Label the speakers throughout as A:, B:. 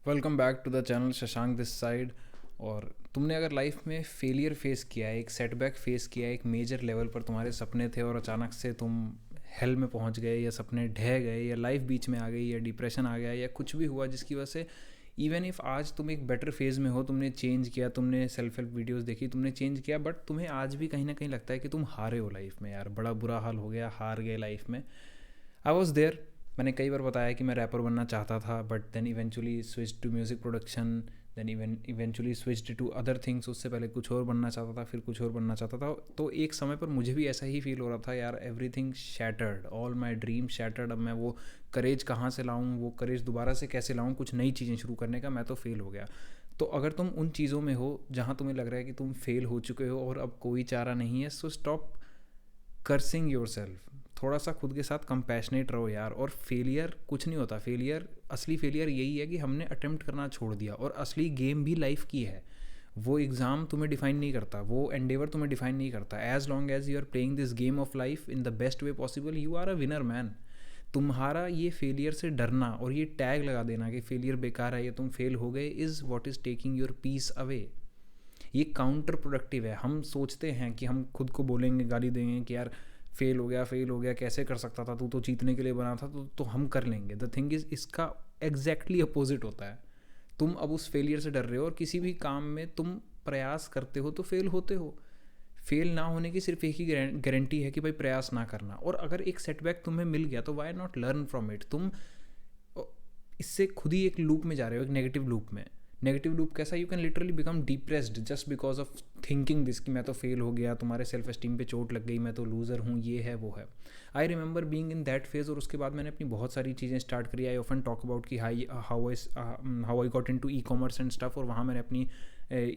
A: Welcome back to the channel Shashank this side. और तुमने अगर लाइफ में फेलियर फेस किया है, एक सेटबैक फेस किया है, एक मेजर लेवल पर तुम्हारे सपने थे और अचानक से तुम हेल में पहुंच गए, या सपने ढह गए, या लाइफ बीच में आ गई, या डिप्रेशन आ गया, या कुछ भी हुआ जिसकी वजह से इवन इफ़ आज तुम एक बेटर फेज़ में हो, तुमने चेंज किया, तुमने सेल्फ हेल्प वीडियोस देखी, तुमने चेंज किया, बट तुम्हें आज भी कहीं ना कहीं लगता है कि तुम हारे हो लाइफ में। यार बड़ा बुरा हाल हो गया, हार गए लाइफ में। I was there. मैंने कई बार बताया कि मैं रैपर बनना चाहता था, but then eventually switch to music production, then eventually switch to other things. उससे पहले कुछ और बनना चाहता था, फिर कुछ और बनना चाहता था। तो एक समय पर मुझे भी ऐसा ही फील हो रहा था, यार every thing shattered, all my dream shattered. अब मैं वो करेज कहाँ से लाऊँ, वो करेज दोबारा से कैसे लाऊँ कुछ नई चीज़ें शुरू करने का। मैं तो फेल हो गया। तो अगर तुम उन चीज़ों में हो जहाँ तुम्हें लग रहा है कि तुम फेल हो चुके हो और अब कोई चारा नहीं है, so stop cursing your self. थोड़ा सा खुद के साथ कंपैशनेट रहो यार। और फेलियर कुछ नहीं होता। फेलियर, असली फेलियर यही है कि हमने अटेम्प्ट करना छोड़ दिया। और असली गेम भी लाइफ की है। वो एग्ज़ाम तुम्हें डिफाइन नहीं करता, वो एंडेवर तुम्हें डिफाइन नहीं करता। As long as you are playing this game of life in the best way possible, you are a winner man. तुम्हारा ये फेलियर से डरना और ये टैग लगा देना कि फेलियर बेकार है या तुम फेल हो गए, is what is taking your peace away. ये काउंटर प्रोडक्टिव है। हम सोचते हैं कि हम खुद को बोलेंगे, गाली देंगे कि यार फेल हो गया, फेल हो गया, कैसे कर सकता था, तू तो जीतने के लिए बना था, तो हम कर लेंगे। द थिंग इज़, इसका एग्जैक्टली अपोजिट होता है। तुम अब उस फेलियर से डर रहे हो, और किसी भी काम में तुम प्रयास करते हो तो फेल होते हो। फेल ना होने की सिर्फ एक ही गारंटी है कि भाई प्रयास ना करना। और अगर एक सेटबैक तुम्हें मिल गया तो why not learn from it. तुम इससे खुद ही एक लूप में जा रहे हो, एक नेगेटिव लूप में। नेगेटिव लूप कैसा? You can literally become depressed just because of thinking this कि मैं तो फेल हो गया, तुम्हारे सेल्फ एस्टीम पे चोट लग गई, मैं तो लूज़र हूँ, ये है वो है। I remember being in that phase. और उसके बाद मैंने अपनी बहुत सारी चीज़ें स्टार्ट करी। आई ऑफन टॉक अबाउट कि how I got into e commerce and stuff. और वहाँ मैंने अपनी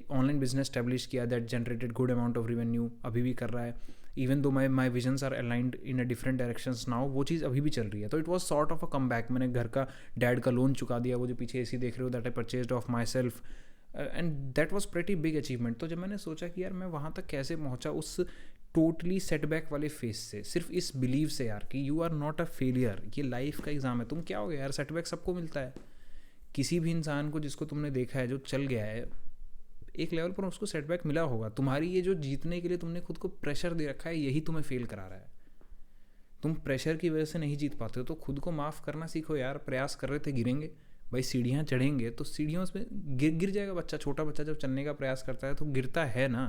A: ऑनलाइन बिजनेस स्टैब्लिश किया that generated good amount of revenue, अभी भी कर रहा है। Even though my visions are aligned in a different directions now, वो चीज़ अभी भी चल रही है। तो it was sort of a comeback. मैंने घर का, डैड का लोन चुका दिया, वो जो पीछे एसी देख रहे हो, that I purchased of my self, and that was pretty big achievement. तो जब मैंने सोचा कि यार मैं वहाँ तक कैसे पहुँचा, उस टोटली सेटबैक वाले फेस से, सिर्फ इस बिलीव से यार कि you are not a failure, ये लाइफ का एग्जाम है। तुम क्या हो गया यार, सेटबैक सबको मिलता है। किसी भी इंसान को जिसको तुमने देखा है जो चल गया है, एक लेवल पर उसको सेटबैक मिला होगा। तुम्हारी ये जो जीतने के लिए तुमने खुद को प्रेशर दे रखा है, यही तुम्हें फेल करा रहा है। तुम प्रेशर की वजह से नहीं जीत पाते हो, तो खुद को माफ़ करना सीखो यार। प्रयास कर रहे थे, गिरेंगे भाई, सीढ़ियाँ चढ़ेंगे तो सीढ़ियों में गिर गिर जाएगा बच्चा। छोटा बच्चा जब चलने का प्रयास करता है तो गिरता है ना।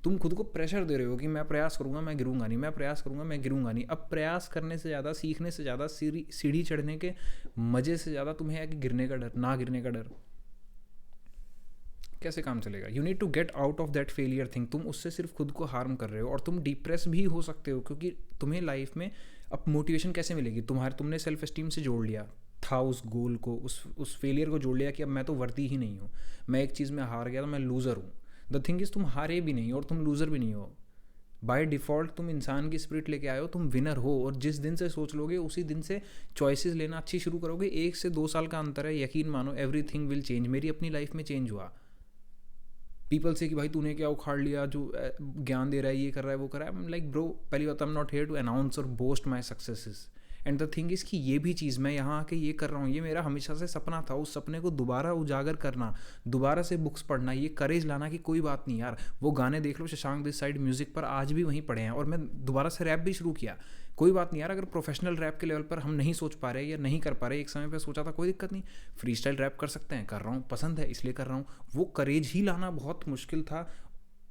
A: तुम खुद को प्रेशर दे रहे हो कि मैं प्रयास करूंगा, मैं गिरूंगा नहीं, मैं प्रयास करूंगा, मैं गिरूंगा नहीं। अब प्रयास करने से ज़्यादा, सीखने से ज़्यादा, सीढ़ी चढ़ने के मज़े से ज़्यादा तुम्हें है कि गिरने का डर, ना गिरने का डर। कैसे काम चलेगा? You need to get out of that failure thing. तुम उससे सिर्फ खुद को हार्म कर रहे हो, और तुम डिप्रेस भी हो सकते हो। क्योंकि तुम्हें लाइफ में अब मोटिवेशन कैसे मिलेगी? तुमने सेल्फ एस्टीम से जोड़ लिया था उस गोल को, उस फेलियर को जोड़ लिया कि अब मैं तो वर्दी ही नहीं हूँ, मैं एक चीज़ में हार गया तो मैं लूज़र हूँ। द थिंग इज़, तुम हारे भी नहीं और तुम लूज़र भी नहीं हो। बाय डिफ़ॉल्ट तुम इंसान की स्पिरिट लेके आए हो, तुम विनर हो। और जिस दिन से सोच लोगे उसी दिन से चॉइसेस लेना अच्छी शुरू करोगे। 1 से 2 साल का अंतर है, यकीन मानो एवरी थिंग विल चेंज। मेरी अपनी लाइफ में चेंज हुआ। पीपल से कि भाई तूने क्या उखाड़ लिया, जो ज्ञान दे रहा है, ये कर रहा है, वो कर रहा है। लाइक ब्रो, पहली बात, I am not here to announce और boast my successes. And the thing is कि ये भी चीज़ मैं यहाँ आके ये कर रहा हूँ, ये मेरा हमेशा से सपना था। उस सपने को दोबारा उजागर करना, दोबारा से बुक्स पढ़ना, ये करेज लाना कि कोई बात नहीं यार, वो गाने देख लो शशांक दिस साइड म्यूज़िक पर, आज भी वहीं पड़े हैं। और मैं दोबारा से रैप भी शुरू किया। कोई बात नहीं यार, अगर प्रोफेशनल रैप के लेवल पर हम नहीं सोच पा रहे या नहीं कर पा रहे, एक समय पर सोचा था, कोई दिक्कत नहीं, फ्री स्टाइल रैप कर सकते हैं, कर रहा हूँ, पसंद है इसलिए कर रहा हूँ। वो करेज ही लाना बहुत मुश्किल था।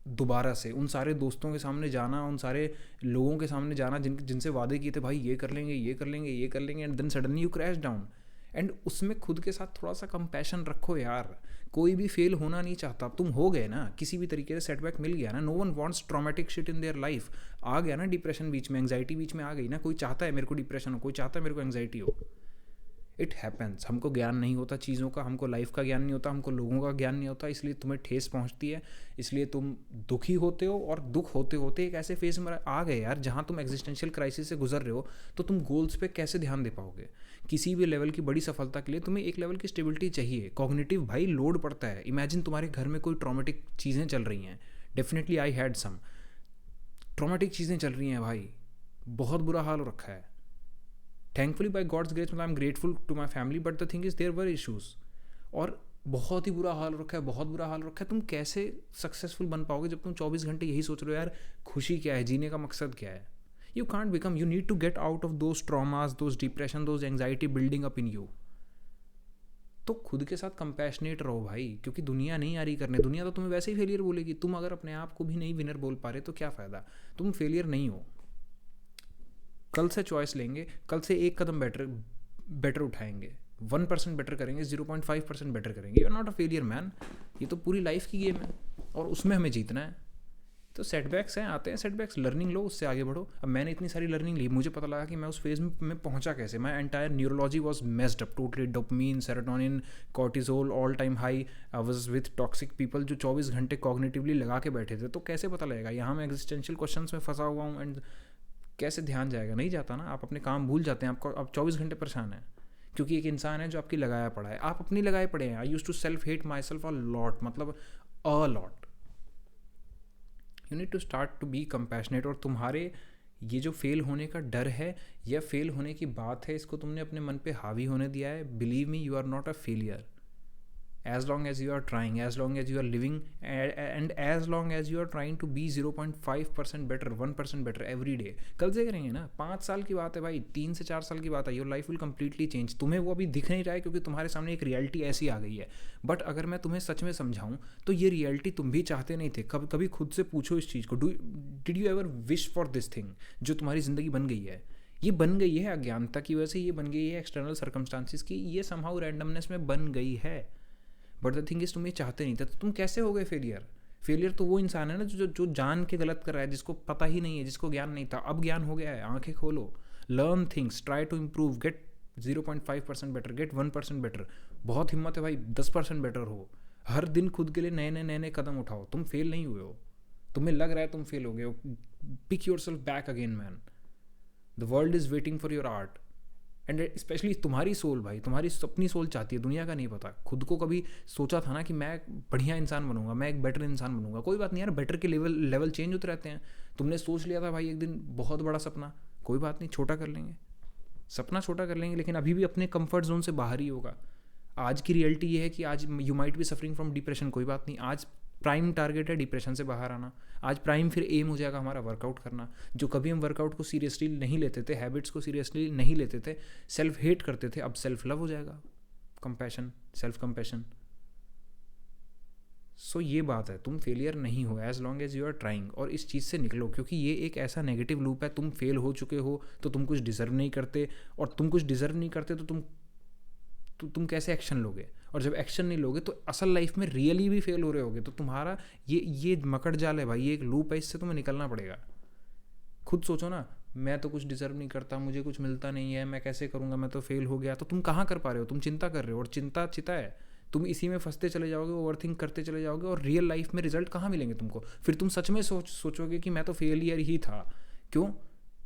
A: दोबारा से उन सारे दोस्तों के सामने जाना, उन सारे लोगों के सामने जाना जिनसे वादे किए थे, भाई ये कर लेंगे, ये कर लेंगे, ये कर लेंगे, and then suddenly you crash down. And उसमें खुद के साथ थोड़ा सा कंपैशन रखो यार। कोई भी फेल होना नहीं चाहता। तुम हो गए ना, किसी भी तरीके से सेटबैक मिल गया ना। No one wants traumatic shit in their life. आ गया ना डिप्रेशन बीच में, एंग्जाइटी बीच में आ गई ना। कोई चाहता है मेरे को डिप्रेशन हो, कोई चाहता है मेरे को एंग्जाइटी हो। It happens. हमको ज्ञान नहीं होता चीज़ों का, हमको लाइफ का ज्ञान नहीं होता, हमको लोगों का ज्ञान नहीं होता, इसलिए तुम्हें ठेस पहुंचती है, इसलिए तुम दुखी होते हो। और दुख होते होते एक ऐसे फेज में आ गए यार जहां तुम एग्जिस्टेंशियल क्राइसिस से गुजर रहे हो, तो तुम गोल्स पे कैसे ध्यान दे पाओगे? किसी भी लेवल की बड़ी सफलता के लिए तुम्हें एक लेवल की स्टेबिलिटी चाहिए। कॉग्निटिव भाई लोड पड़ता है। इमेजिन तुम्हारे घर में कोई ट्रॉमेटिक चीज़ें चल रही हैं। Definitely I had some traumatic चीज़ें चल रही हैं भाई, बहुत बुरा हाल हो रखा है। Thankfully by God's grace, I am grateful to my family, but the thing is there were issues. और बहुत ही बुरा हाल रखा है, बहुत बुरा हाल रखा है। तुम कैसे सक्सेसफुल बन पाओगे जब तुम 24 घंटे यही सोच रहे हो यार खुशी क्या है, जीने का मकसद क्या है? You can't become, you need to get out of those traumas, those depression, those anxiety building up in you. तो खुद के साथ कंपैशनेट रहो भाई, क्योंकि दुनिया नहीं आ रही करने। दुनिया तो तुम्हें वैसे ही फेलियर बोलेगी। तुम अगर अपने आप को भी नहीं विनर बोल पा रहे तो क्या फ़ायदा, तुम फेलियर नहीं हो। कल से चॉइस लेंगे, कल से एक कदम बेटर उठाएंगे, 1% बेटर करेंगे, 0.5% बेटर करेंगे। You are not a failure man. ये तो पूरी लाइफ की गेम है और उसमें हमें जीतना है। तो सेटबैक्स हैं, आते हैं सेटबैक्स, लर्निंग लो, उससे आगे बढ़ो। अब मैंने इतनी सारी लर्निंग ली, मुझे पता लगा कि मैं उस फेज में पहुंचा कैसे। My entire neurology was messed up totally, dopamine, serotonin, cortisol all time high. I was with toxic people जो 24 घंटे कॉग्निटिवली लगा के बैठे थे। तो कैसे पता लगेगा? यहाँ मैं एग्जिस्टेंशियल क्वेश्चंस में फंसा हुआ हूँ एंड कैसे ध्यान जाएगा? नहीं जाता ना। आप अपने काम भूल जाते हैं, आपको आप 24 घंटे परेशान है क्योंकि एक इंसान है जो आपकी लगाया पड़ा है, आप अपनी लगाए पड़े हैं। I use to self hate myself a lot, मतलब a lot. You need to start to be compassionate. और तुम्हारे ये जो फेल होने का डर है या फेल होने की बात है, इसको तुमने अपने मन पे हावी होने दिया है। Believe me, you are not a failure. as long as you are trying, as long as you are living, and as long as you are trying to be 0.5% better, 1% better every day। कल से करेंगे ना, 5 साल की बात है भाई, 3 से 4 साल की बात है। Your life will completely change. तुम्हें वो अभी दिख नहीं रहा है क्योंकि तुम्हारे सामने एक रियलिटी ऐसी आ गई है। बट अगर मैं तुम्हें सच में समझाऊं तो ये रियलिटी तुम भी चाहते नहीं थे। कभी कभी खुद से पूछो इस चीज़ को, did you ever wish for this thing जो तुम्हारी ज़िंदगी बन गई है? ये बन गई है अज्ञानता की वजह से, ये बन गई है एक्सटर्नल सर्कमस्टांसिस की, ये समहाउ रैंडमनेस में बन गई है। बट द थिंग इज तुम ये चाहते नहीं थे, तो तुम कैसे हो गए फेलियर? फेलियर तो वो इंसान है ना जो जान के गलत कर रहा है, जिसको पता ही नहीं है, जिसको ज्ञान नहीं था। अब ज्ञान हो गया है, आंखें खोलो, learn things, try to improve, get 0.5% better, get 1% better. बहुत हिम्मत है भाई, 10% बेटर हो। हर दिन खुद के लिए नए नए कदम उठाओ। तुम फेल नहीं हुए हो, तुम्हें लग रहा है तुम फेल हो गए हो, pick yourself back again man. The world is waiting for your art and specially तुम्हारी सोल भाई, तुम्हारी अपनी सोल चाहती है, दुनिया का नहीं पता। खुद को कभी सोचा था ना कि मैं बढ़िया इंसान बनूंगा, मैं एक बेटर इंसान बनूंगा? कोई बात नहीं यार, बेटर के लेवल चेंज होते रहते हैं। तुमने सोच लिया था भाई एक दिन बहुत बड़ा सपना, कोई बात नहीं, छोटा कर लेंगे, सपना छोटा कर लेंगे, लेकिन अभी भी अपने कंफर्ट जोन से बाहर ही होगा। आज की रियलिटी ये है कि आज you might be suffering from depression, कोई बात नहीं, आज प्राइम टारगेट है डिप्रेशन से बाहर आना। आज प्राइम फिर एम हो जाएगा हमारा वर्कआउट करना। जो कभी हम वर्कआउट को सीरियसली नहीं लेते थे, हैबिट्स को सीरियसली नहीं लेते थे, सेल्फ हेट करते थे, अब सेल्फ लव हो जाएगा, कंपैशन, सेल्फ कंपैशन। सो ये बात है, तुम फेलियर नहीं हो as long as you are trying. और इस चीज़ से निकलो, क्योंकि ये एक ऐसा नेगेटिव लूप है। तुम फेल हो चुके हो तो तुम कुछ डिजर्व नहीं करते, और तुम कुछ डिजर्व नहीं करते तो तुम कैसे एक्शन लोगे? और जब एक्शन नहीं लोगे तो असल लाइफ में रियली भी फेल हो रहे होगे। तो तुम्हारा ये मकड़ जाल है भाई, ये एक लूप है, इससे तुम्हें निकलना पड़ेगा। खुद सोचो ना, मैं तो कुछ डिजर्व नहीं करता, मुझे कुछ मिलता नहीं है, मैं कैसे करूँगा, मैं तो फेल हो गया। तो तुम कहाँ कर पा रहे हो? तुम चिंता कर रहे हो, और चिंता चिता है। तुम इसी में फंसते चले जाओगे, ओवरथिंक करते चले जाओगे, और रियल लाइफ में रिजल्ट कहाँ मिलेंगे तुमको? फिर तुम सच में सोचोगे कि मैं तो फेलियर ही था। क्यों?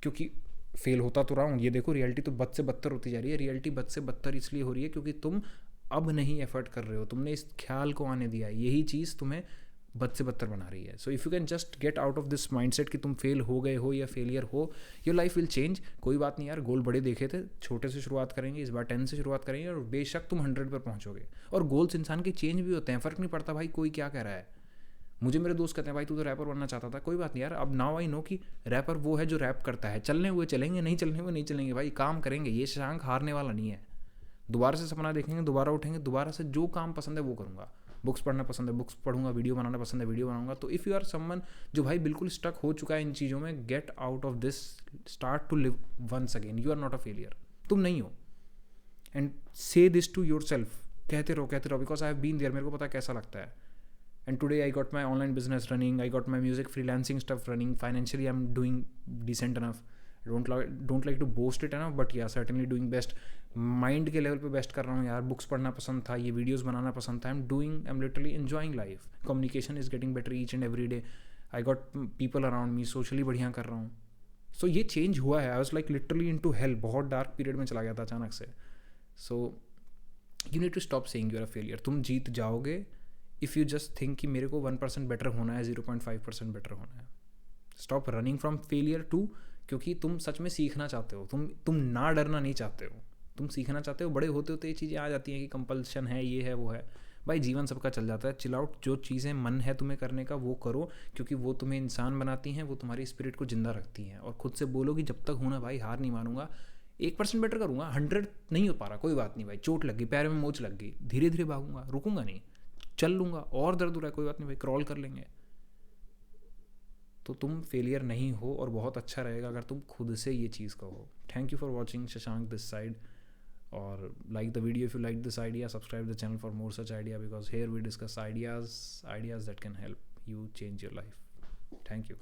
A: क्योंकि फेल होता तो रहा हूँ। ये देखो, रियलिटी तो बद से बदतर होती जा रही है। रियलिटी बद से बदतर इसलिए हो रही है क्योंकि तुम अब नहीं एफर्ट कर रहे हो, तुमने इस ख्याल को आने दिया है। यही चीज़ तुम्हें बद से बदतर बना रही है। So if you can just get out of this mindset कि तुम फेल हो गए हो या फेलियर हो, योर लाइफ विल चेंज। कोई बात नहीं यार, गोल बड़े देखे थे, छोटे से शुरुआत करेंगे, इस बार 10 से शुरुआत करेंगे, और बेशक तुम 100 पर पहुँचोगे। और गोल्स इंसान के चेंज भी होते हैं, फ़र्क नहीं पड़ता भाई कोई क्या कह रहा है। मुझे मेरे दोस्त कहते हैं भाई तू तो रैपर बनना चाहता था, कोई बात नहीं यार, अब नाउ आई नो कि रैपर वो है जो रैप करता है। चलने हुए चलेंगे, नहीं चलने हुए नहीं चलेंगे भाई, काम करेंगे। ये शशांक हारने वाला नहीं है। दोबारा से सपना देखेंगे, दोबारा उठेंगे, दोबारा से जो काम पसंद है वो करूँगा। बुक्स पढ़ना पसंद है, बुक्स पढ़ूंगा, वीडियो बनाना पसंद है, वीडियो बनाऊंगा। तो इफ़ यू आर समवन जो भाई बिल्कुल स्टक हो चुका है इन चीज़ों में, get out of this, start to live once again. You are not a failure, तुम नहीं हो। एंड से दिस टू योर सेल्फ, कहते रहो, because I have been there, मेरे को पता कैसा लगता है। And today I got my online business running, I got my music freelancing stuff running, financially I'm doing decent enough. I don't like to boast it enough, but yeah, certainly doing best. Mind के level पे best कर रहा हूँ यार, books पढ़ना पसंद था, ये videos बनाना पसंद था, I'm literally enjoying life. Communication is getting better each and every day. I got people around me, socially बढ़िया कर रहा हूँ. So ये change हुआ है. I was like literally into hell, बहुत dark period में चला गया था अचानक से. So you need to stop saying you're a failure. तुम जीत जाओगे इफ़ यू जस्ट थिंक कि मेरे को 1% बेटर होना है, 0.5% बेटर होना है. Stop running from failure too, क्योंकि तुम सच में सीखना चाहते हो, तुम ना डरना नहीं चाहते हो, तुम सीखना चाहते हो, बड़े होते होते ये चीज़ें आ जाती हैं कि कंपल्शन है, ये है, वो है। भाई जीवन सबका चल जाता है, चिल आउट। जो चीज़ें मन है तुम्हें करने का वो करो, क्योंकि वो तुम्हें इंसान बनाती हैं, वो तुम्हारी स्पिरिट को जिंदा रखती हैं। और खुद से बोलो कि जब तक हूँ ना भाई, हार नहीं मानूंगा, 1% बेटर करूँगा, 100 नहीं हो पा रहा कोई बात नहीं भाई, चोट लग गई, पैर में मोच लग गई, धीरे धीरे भागूंगा, रुकूंगा नहीं, चल लूँगा, और दर्द हो रहा है कोई बात नहीं भाई, क्रॉल कर लेंगे। तो तुम फेलियर नहीं हो, और बहुत अच्छा रहेगा अगर तुम खुद से ये चीज़ कहो। Thank you for watching Shashank this side, और like the video if you like this idea, subscribe the channel for more such idea, because here we discuss ideas that can help you change your life. Thank you.